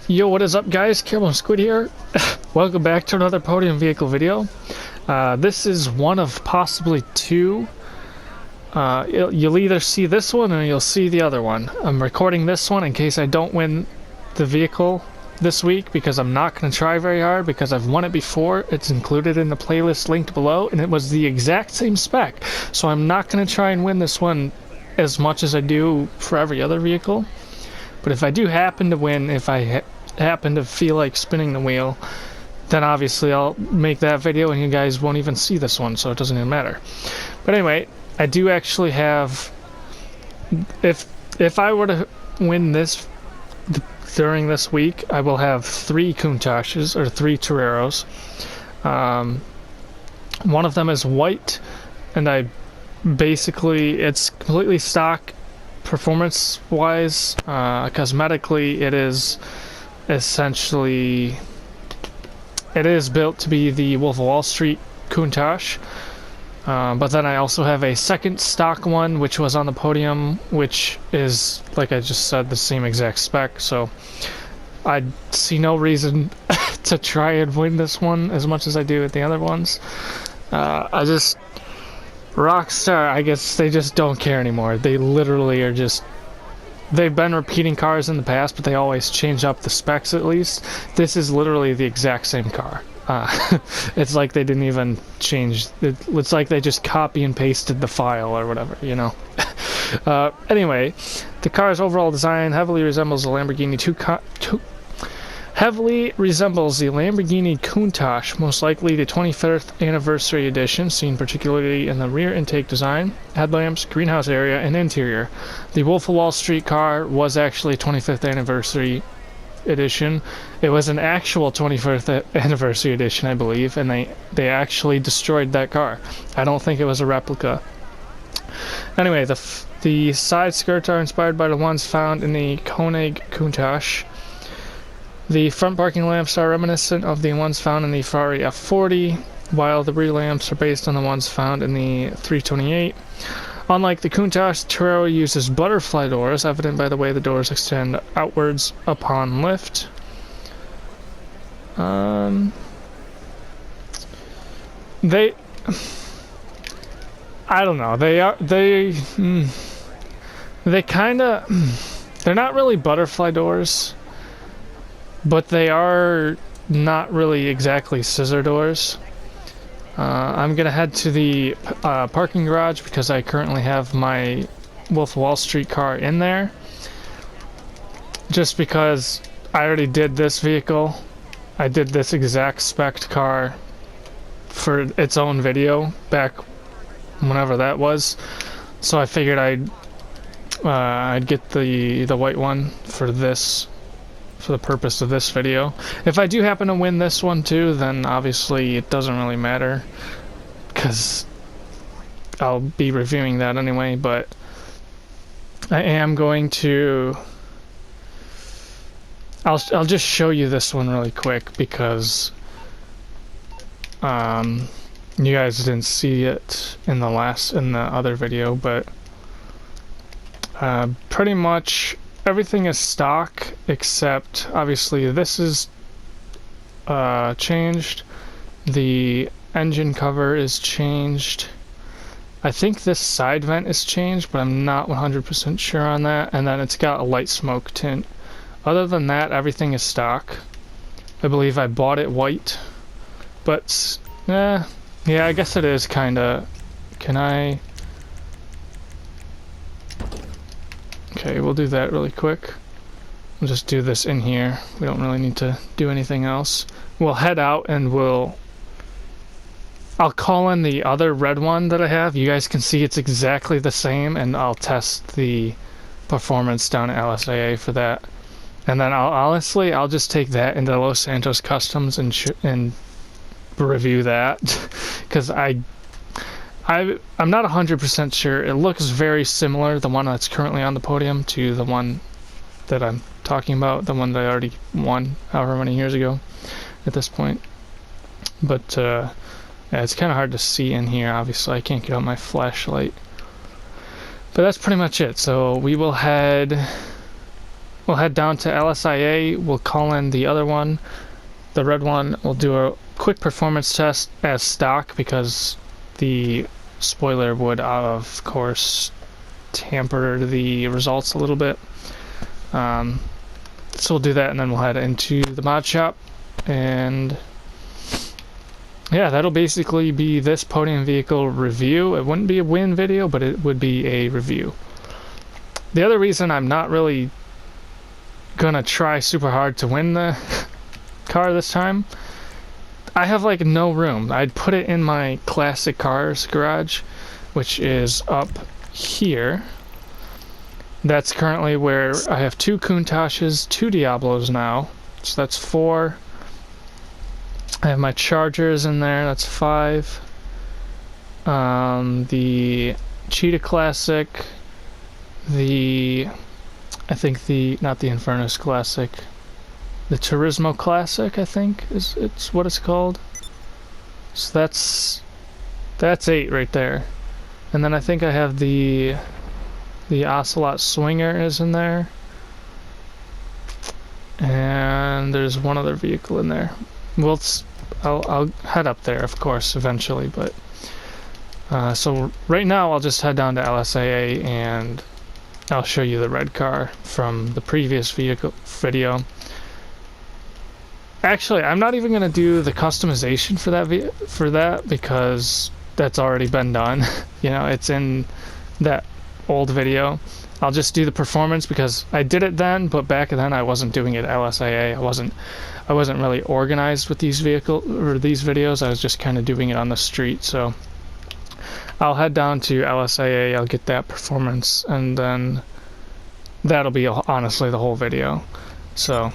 Yo, what is up guys? Carol Squid here. Welcome back to another podium vehicle video. This is one of possibly two. You'll either see this one or you'll see the other one. I'm recording this one in case I don't win the vehicle this week because I'm not going to try very hard because I've won it before. It's included in the playlist linked below and it was the exact same spec. So I'm not going to try and win this one as much as I do for every other vehicle. But if I do happen to win, if I happen to feel like spinning the wheel, then obviously I'll make that video and you guys won't even see this one, so it doesn't even matter. But anyway, I do actually have, if I were to win this during this week, I will have 3 Countachs, or 3 Toreros. One of them is white, and it's completely stock performance wise. Cosmetically it is essentially, it is built to be the Wolf of Wall Street Countach, but then I also have a second stock one which was on the podium, which is, like I just said, the same exact spec, so I see no reason to try and win this one as much as I do with the other ones. Rockstar, I guess they just don't care anymore. They literally are just... They've been repeating cars in the past, but they always change up the specs at least. This is literally the exact same car. It's like they didn't even change... It's like they just copy and pasted the file or whatever, you know? Anyway, the car's overall design heavily resembles the Lamborghini Countach, most likely the 25th anniversary edition, seen particularly in the rear intake design, headlamps, greenhouse area, and interior. The Wolf of Wall Street car was actually 25th anniversary edition. It was an actual 25th anniversary edition, I believe, and they actually destroyed that car. I don't think it was a replica. Anyway, the side skirts are inspired by the ones found in the Koenig Countach. The front parking lamps are reminiscent of the ones found in the Ferrari F40, while the rear lamps are based on the ones found in the 328. Unlike the Countach, the Torero uses butterfly doors, evident by the way the doors extend outwards upon lift. I don't know. They're not really butterfly doors, but they are not really exactly scissor doors. I'm gonna head to the parking garage because I currently have my Wolf of Wall Street car in there. Just because I already did this vehicle. I did this exact spec car for its own video back whenever that was. So I figured I'd get the white one for this, for the purpose of this video. If I do happen to win this one too, then obviously it doesn't really matter because I'll be reviewing that anyway, but I am going to... I'll just show you this one really quick because you guys didn't see it in the other video, but pretty much everything is stock except obviously this is changed. The engine cover is changed. I think this side vent is changed, but I'm not 100% sure on that. And then it's got a light smoke tint. Other than that, everything is stock. I believe I bought it white, but yeah, I guess it is kinda. Can I? Okay, we'll do that really quick. We'll just do this in here. We don't really need to do anything else. We'll head out and I'll call in the other red one that I have. You guys can see it's exactly the same, and I'll test the performance down at LSAA for that. And then I'll just take that into Los Santos Customs and review that because I'm not 100% sure. It looks very similar, the one that's currently on the podium, to the one that I'm talking about, the one that I already won however many years ago at this point. But yeah, it's kind of hard to see in here. Obviously, I can't get out my flashlight. But that's pretty much it. So we will head we'll head down to LSIA, we'll call in the other one, the red one. We'll do a quick performance test as stock because the spoiler would, of course, tamper the results a little bit. So we'll do that, and then we'll head into the mod shop, and yeah, that'll basically be this podium vehicle review. It wouldn't be a win video, but it would be a review. The other reason I'm not really gonna try super hard to win the car this time, I have like no room. I'd put it in my classic cars garage, which is up here. That's currently where I have 2 Countaches, 2 Diablos now, so that's 4. I have my Chargers in there, that's 5. The Cheetah Classic, not the Infernus Classic, the Turismo Classic, I think it's what it's called. So that's 8 right there. And then I think I have the Ocelot Swinger is in there. And there's one other vehicle in there. Well, I'll head up there, of course, eventually, but so right now I'll just head down to LSAA and I'll show you the red car from the previous video. Actually, I'm not even going to do the customization for that because that's already been done. You know, it's in that old video. I'll just do the performance because I did it then, but back then I wasn't doing it LSAA. I wasn't really organized with these videos. I was just kind of doing it on the street. So I'll head down to LSAA. I'll get that performance, and then that'll be honestly the whole video. So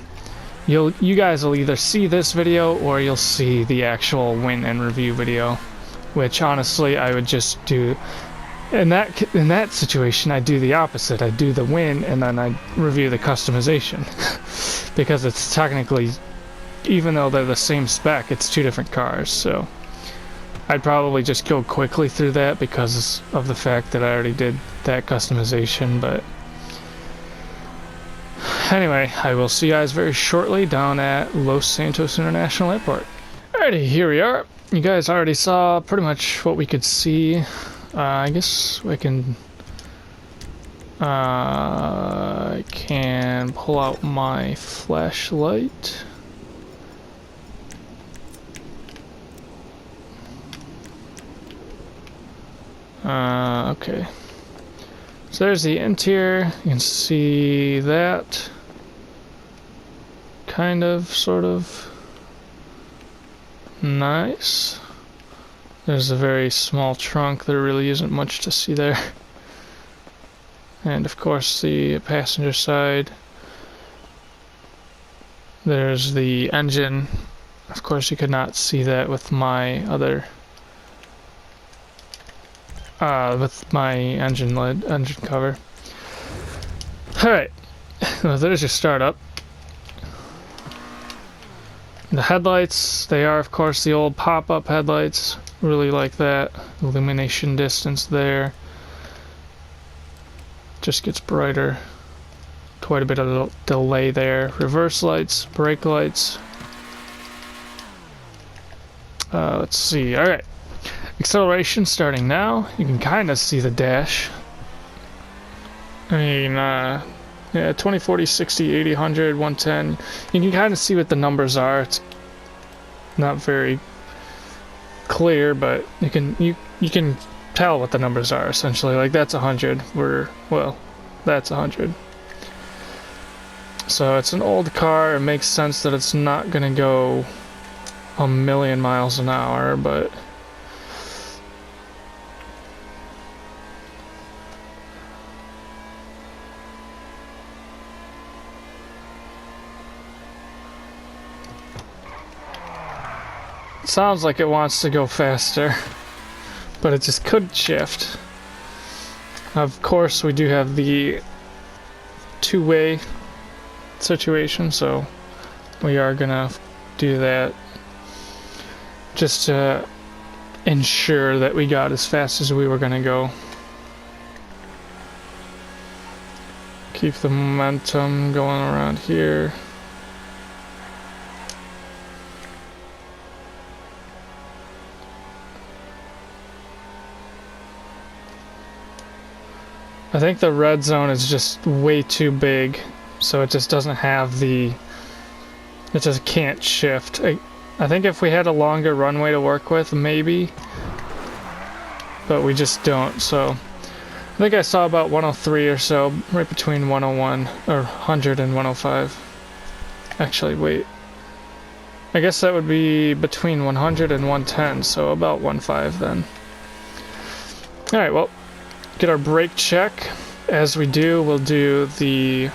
you guys will either see this video or you'll see the actual win and review video, which honestly I would just do. In that situation, I do the opposite. I do the win and then I review the customization because it's technically, even though they're the same spec, it's 2 different cars. So I'd probably just go quickly through that because of the fact that I already did that customization. But anyway, I will see you guys very shortly down at Los Santos International Airport. Alrighty, here we are. You guys already saw pretty much what we could see. I guess I can pull out my flashlight. Okay. So there's the interior. You can see that. Kind of, sort of. Nice. There's a very small trunk. There really isn't much to see there. And of course the passenger side. There's the engine. Of course you could not see that with my other with my engine cover. Alright, well, there's your startup. The headlights, they are of course the old pop-up headlights. Really like that. Illumination distance there. Just gets brighter. Quite a bit of delay there. Reverse lights, brake lights. Let's see, alright. Acceleration starting now. You can kind of see the dash. I mean, yeah, 20, 40, 60, 80, 100, 110. You can kind of see what the numbers are. It's not very clear, but you can tell what the numbers are essentially. Like that's 100. Well, that's 100. So it's an old car. It makes sense that it's not gonna go a million miles an hour, but sounds like it wants to go faster, but it just couldn't shift. Of course, we do have the 2-way situation, so we are gonna do that just to ensure that we got as fast as we were gonna go. Keep the momentum going around here. I think the red zone is just way too big, so it just doesn't have the... It just can't shift. I think if we had a longer runway to work with, maybe. But we just don't, so... I think I saw about 103 or so, right between 101, or 100 and 105. Actually, wait. I guess that would be between 100 and 110, so about 1.5 then. Alright, well, get our brake check. As we do, we'll do the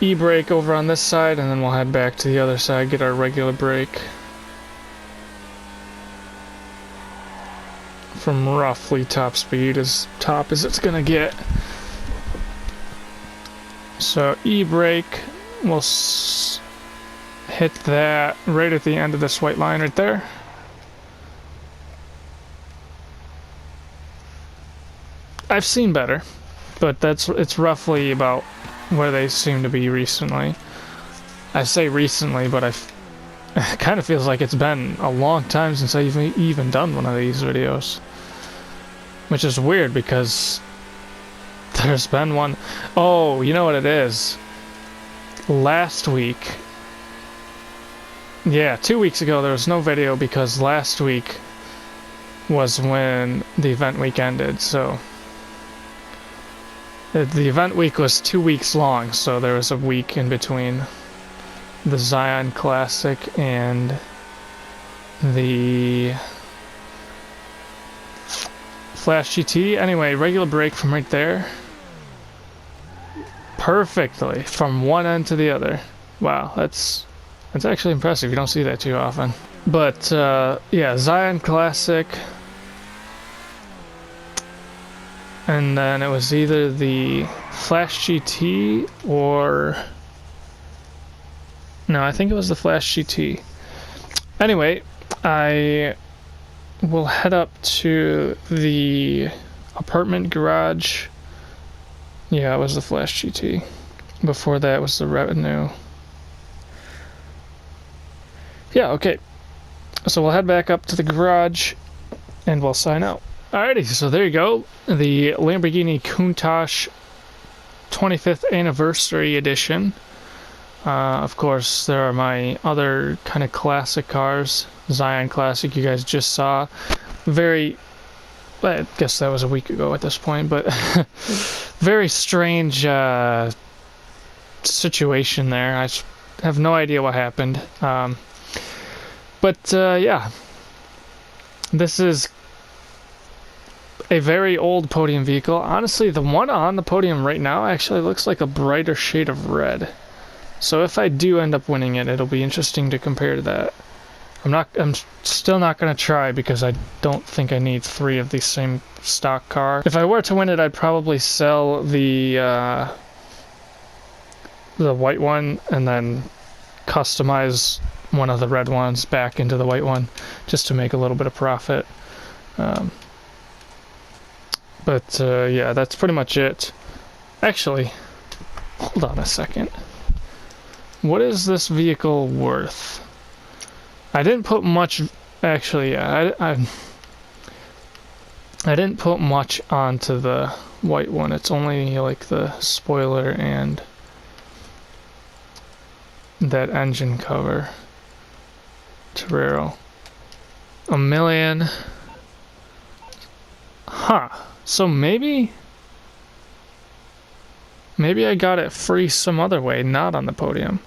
e-brake over on this side, and then we'll head back to the other side, get our regular brake. From roughly top speed, as top as it's gonna get. So e-brake, we'll hit that right at the end of this white line right there. I've seen better, but it's roughly about where they seem to be recently. I say recently, but it kind of feels like it's been a long time since I've even done one of these videos. Which is weird because there's been one... Oh, you know what it is? Last week... Yeah, 2 weeks ago there was no video because last week was when the event week ended, so... The event week was 2 weeks long, so there was a week in between the Zion Classic and the Flash GT. Anyway, regular brake from right there. Perfectly, from one end to the other. Wow, that's actually impressive. You don't see that too often. But, yeah, Zion Classic. And then it was either the Flash GT or... No, I think it was the Flash GT. Anyway, I will head up to the apartment garage. Yeah, it was the Flash GT. Before that was the Revenue. Yeah, okay. So we'll head back up to the garage and we'll sign out. Alrighty, so there you go. The Lamborghini Countach 25th Anniversary Edition. Of course, there are my other kind of classic cars. Zion Classic you guys just saw. I guess that was a week ago at this point, but very strange situation there. I have no idea what happened. Yeah. This is a very old podium vehicle. Honestly, the one on the podium right now actually looks like a brighter shade of red. So if I do end up winning it, it'll be interesting to compare to that. I'm still not going to try because I don't think I need 3 of the same stock car. If I were to win it, I'd probably sell the white one and then customize one of the red ones back into the white one just to make a little bit of profit. Yeah, that's pretty much it. Actually, hold on a second. What is this vehicle worth? I didn't put much... Actually, yeah, I didn't put much onto the white one. It's only like the spoiler and that engine cover. Torero. $1 million. Huh. So maybe I got it free some other way, not on the podium.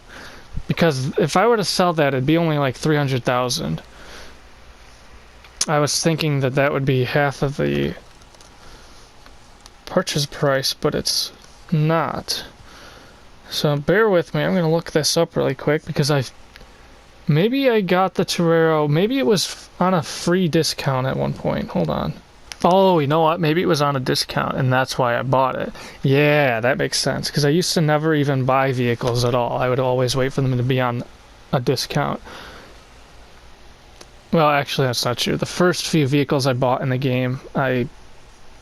Because if I were to sell that, it'd be only like 300,000. I was thinking that would be half of the purchase price, but it's not. So bear with me. I'm going to look this up really quick because maybe I got the Torero. Maybe it was on a free discount at one point. Hold on. Oh, you know what? Maybe it was on a discount, and that's why I bought it. Yeah, that makes sense, because I used to never even buy vehicles at all. I would always wait for them to be on a discount. Well, actually, that's not true. The first few vehicles I bought in the game, I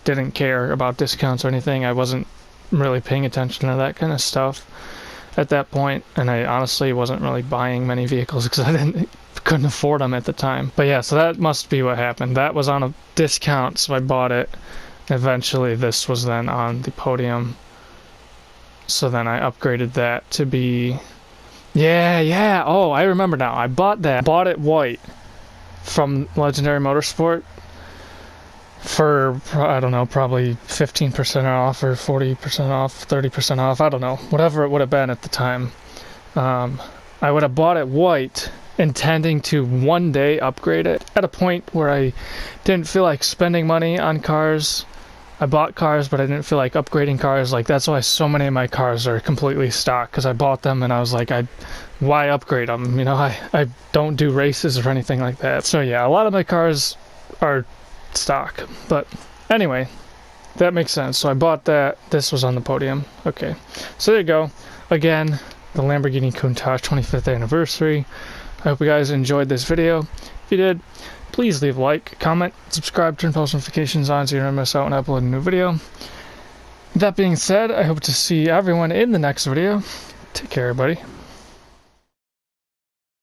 didn't care about discounts or anything. I wasn't really paying attention to that kind of stuff at that point, and I honestly wasn't really buying many vehicles because I couldn't afford them at the time. But yeah, so that must be what happened. That was on a discount, so I bought it. Eventually this was then on the podium, so then I upgraded that to be oh, I remember now. I bought it white from Legendary Motorsport for, I don't know, probably 15% off or 40% off, 30% off, I don't know, whatever it would have been at the time. I would have bought it white, intending to one day upgrade it. At a point where I didn't feel like spending money on cars. I bought cars, but I didn't feel like upgrading cars. Like, that's why so many of my cars are completely stock, because I bought them and I was like, why upgrade them? You know, I don't do races or anything like that. So yeah, a lot of my cars are stock. But anyway, that makes sense. So I bought that. This was on the podium. Okay, so there you go. Again, the Lamborghini Countach 25th anniversary. I hope you guys enjoyed this video. If you did, please leave a like, comment, subscribe, turn post notifications on so you don't miss out when I upload a new video. That being said, I hope to see everyone in the next video. Take care, everybody.